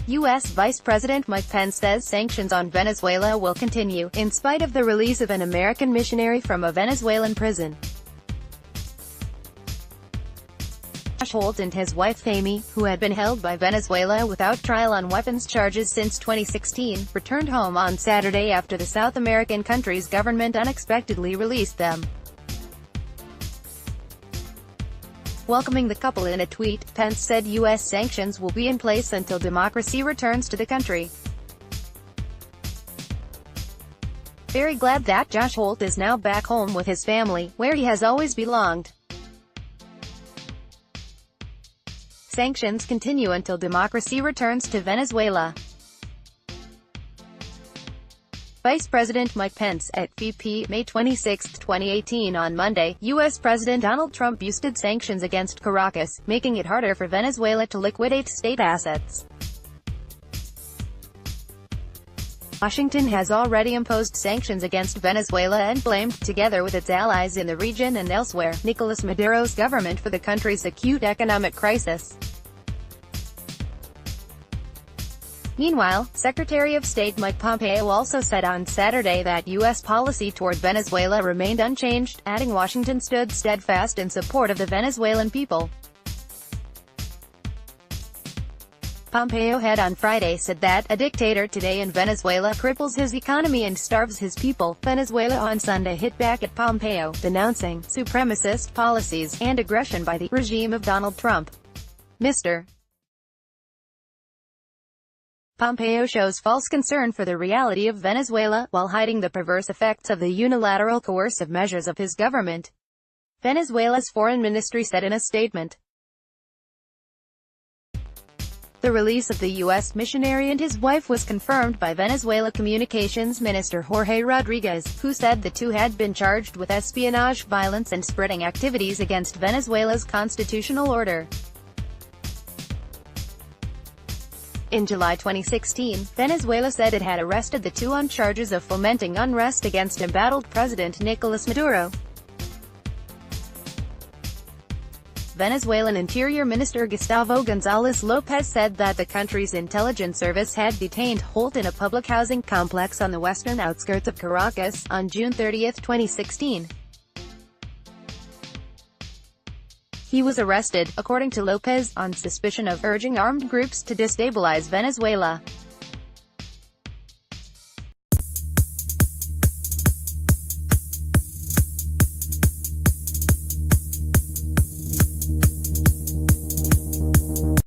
U.S. Vice President Mike Pence says sanctions on Venezuela will continue, in spite of the release of an American missionary from a Venezuelan prison. Josh Holt and his wife Thamy, who had been held by Venezuela without trial on weapons charges since 2016, returned home on Saturday after the South American country's government unexpectedly released them. Welcoming the couple in a tweet, Pence said U.S. sanctions will be in place until democracy returns to the country. Very glad that Josh Holt is now back home with his family, where he has always belonged. Sanctions continue until democracy returns to Venezuela. Vice President Mike Pence, at VP, May 26, 2018. On Monday, U.S. President Donald Trump boosted sanctions against Caracas, making it harder for Venezuela to liquidate state assets. Washington has already imposed sanctions against Venezuela and blamed, together with its allies in the region and elsewhere, Nicolas Maduro's government for the country's acute economic crisis. Meanwhile, Secretary of State Mike Pompeo also said on Saturday that U.S. policy toward Venezuela remained unchanged, adding Washington stood steadfast in support of the Venezuelan people. Pompeo had on Friday said that a dictator today in Venezuela cripples his economy and starves his people. Venezuela on Sunday hit back at Pompeo, denouncing supremacist policies and aggression by the regime of Donald Trump. Mr. Pompeo shows false concern for the reality of Venezuela, while hiding the perverse effects of the unilateral coercive measures of his government, Venezuela's foreign ministry said in a statement. The release of the U.S. missionary and his wife was confirmed by Venezuela Communications Minister Jorge Rodriguez, who said the two had been charged with espionage, violence and spreading activities against Venezuela's constitutional order. In July 2016, Venezuela said it had arrested the two on charges of fomenting unrest against embattled President Nicolas Maduro. Venezuelan Interior Minister Gustavo González López said that the country's intelligence service had detained Holt in a public housing complex on the western outskirts of Caracas, on June 30, 2016. He was arrested, according to López, on suspicion of urging armed groups to destabilize Venezuela.